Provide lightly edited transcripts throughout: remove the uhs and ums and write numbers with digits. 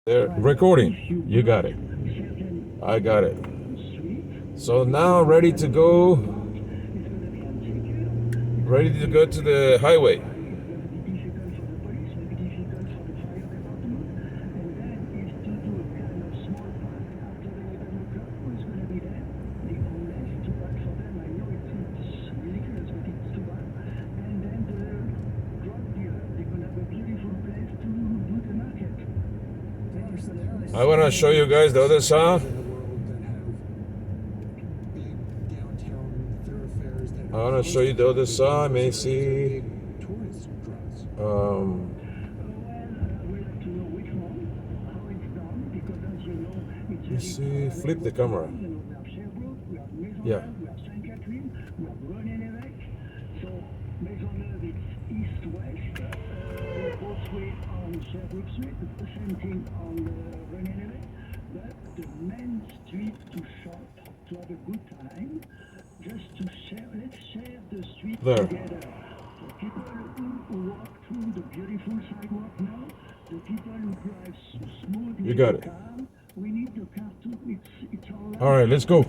There, recording. You got it. I got it. So now ready to go to the highway. I want to show you guys the other side. I want to show you the other side. May see. Um, let's see. Flip the camera. Yeah. There. You got it. All right, let's go.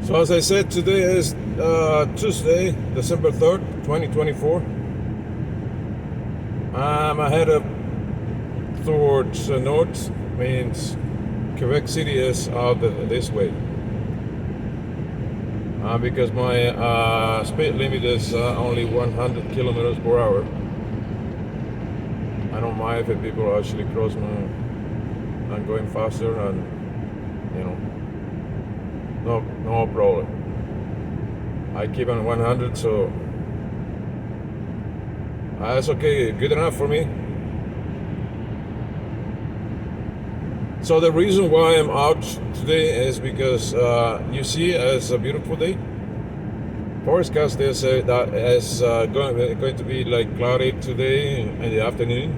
So as I said, today is Tuesday, December 3rd, 2024. I'm headed towards the north, means Quebec City is out this way. Because my speed limit is only 100 kilometers per hour. I don't mind if people actually cross me and going faster, and you know, no problem. I keep on 100, so that's okay, good enough for me. So the reason why I'm out today is because you see, it's a beautiful day. Forecast they say that it's going to be like cloudy today in the afternoon.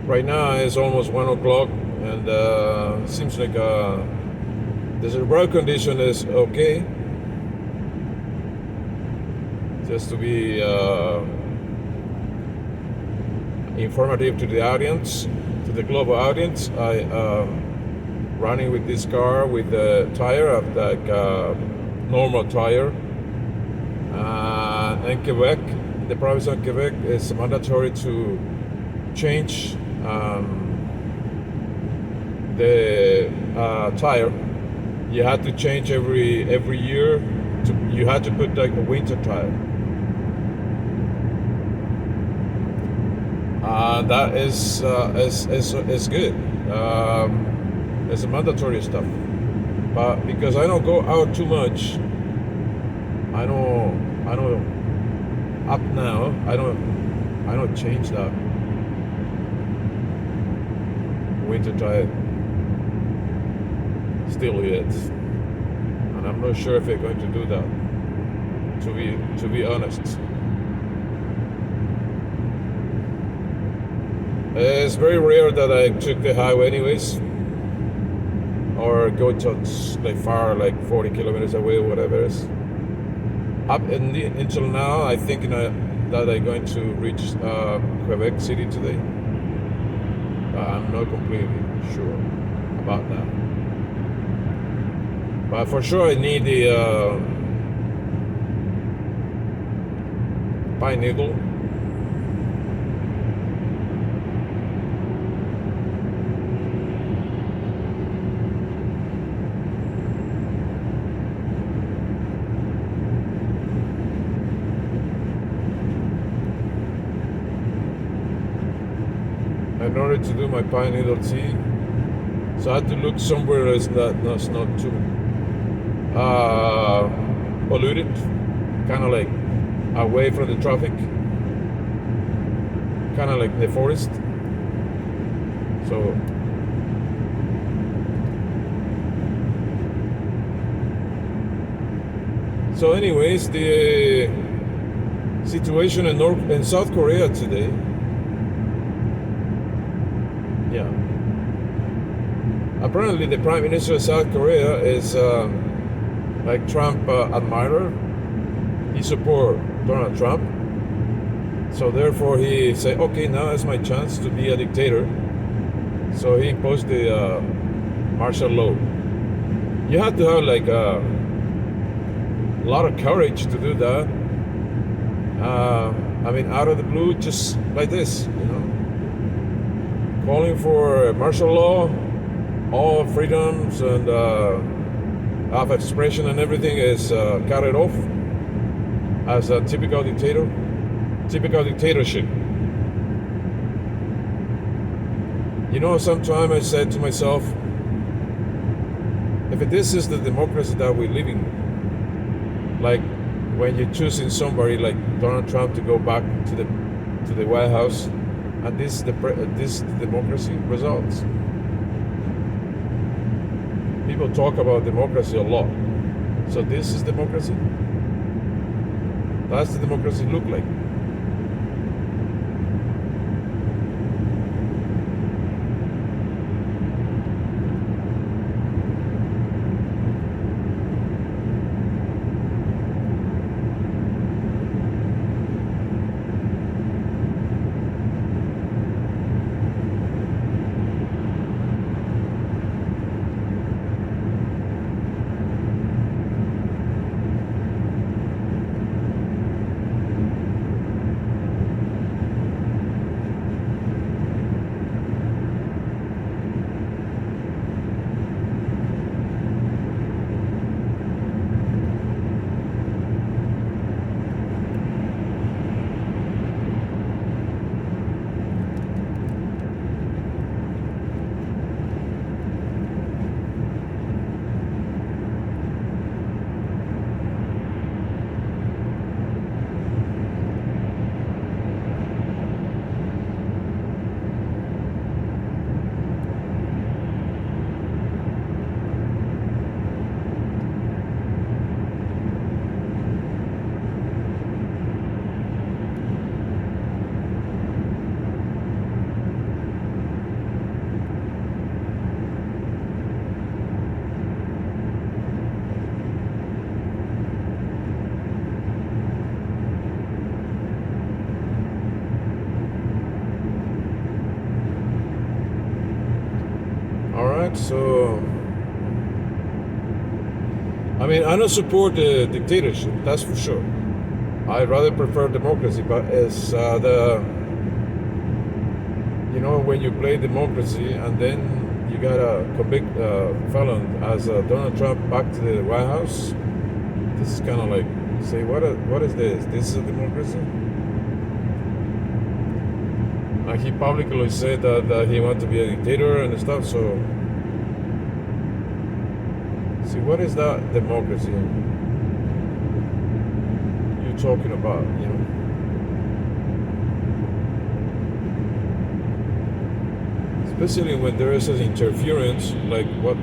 Right now it's almost 1 o'clock, and seems like the road condition is okay. Just to be informative to the audience, to the global audience, I running with this car with the tire of like normal tire. In Quebec, the province of Quebec, it's mandatory to change the tire. You had to change every year. You had to put like a winter tire. That is good. It's a mandatory stuff. But because I don't go out too much, I don't up now. I don't change that winter tire. Still yet, and I'm not sure if they're going to do that. to be honest. It's very rare that I took the highway anyways, or go to like far, like 40 kilometers away or whatever it is. Until now, I think that I'm going to reach Quebec City today. I'm not completely sure about that. But for sure I need the pine needle. In order to do my pine needle tea, so I had to look somewhere that's not too polluted, kind of like away from the traffic, kind of like the forest. So anyways, the situation in South Korea today. Yeah. Apparently, the Prime Minister of South Korea is like Trump admirer. He support Donald Trump. So therefore, he said, okay, now is my chance to be a dictator. So he imposed the martial law. You have to have like a lot of courage to do that. I mean, out of the blue, just like this, calling for martial law, all freedoms and of expression and everything is cut it off as a typical dictatorship. Sometimes I said to myself, if this is the democracy that we're living, like when you're choosing somebody like Donald Trump to go back to the White House, and this democracy results. People talk about democracy a lot. So this is democracy? That's the democracy look like. So, I mean, I don't support the dictatorship, that's for sure. I rather prefer democracy, but as when you play democracy and then you got a convict felon as Donald Trump back to the White House, this is kind of like, say, what is this? This is a democracy? Like he publicly said that he wanted to be a dictator and stuff, so see, what is that democracy you're talking about, Especially when there is an interference like what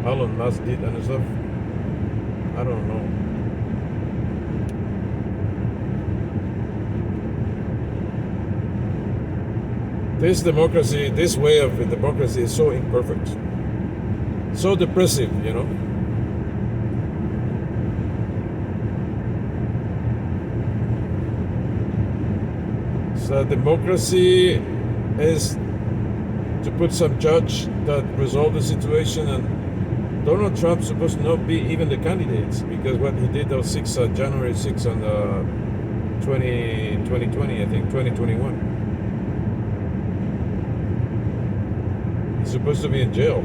Elon Musk did and stuff. I don't know. This democracy, this way of democracy is so imperfect, so depressive, you know. So democracy is to put some judge that resolve the situation, and Donald Trump's supposed to not be even the candidates because what he did on January 6th on 2020, I think 2021. He's supposed to be in jail.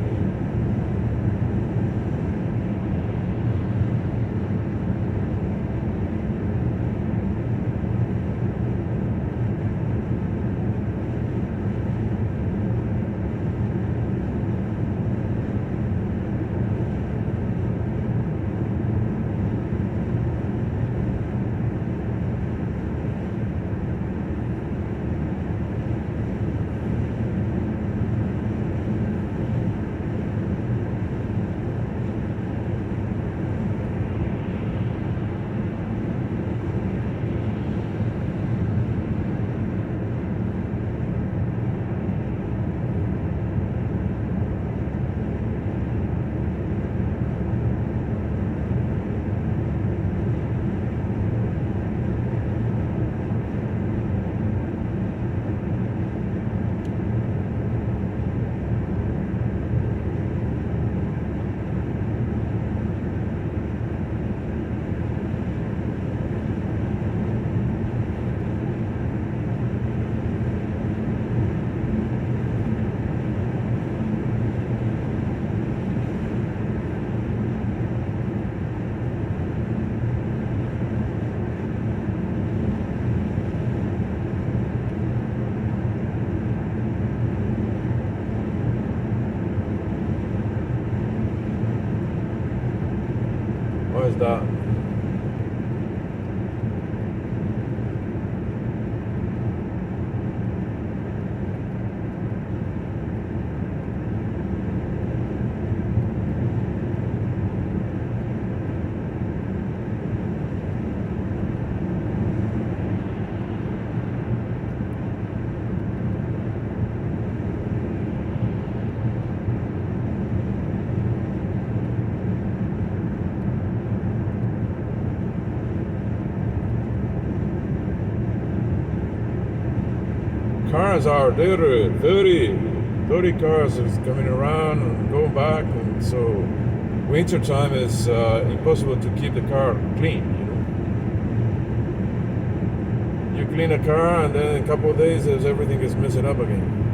What is that? Cars are dirty cars is coming around and going back, and so winter time is impossible to keep the car clean, you know. You clean a car and then in a couple of days everything is messing up again.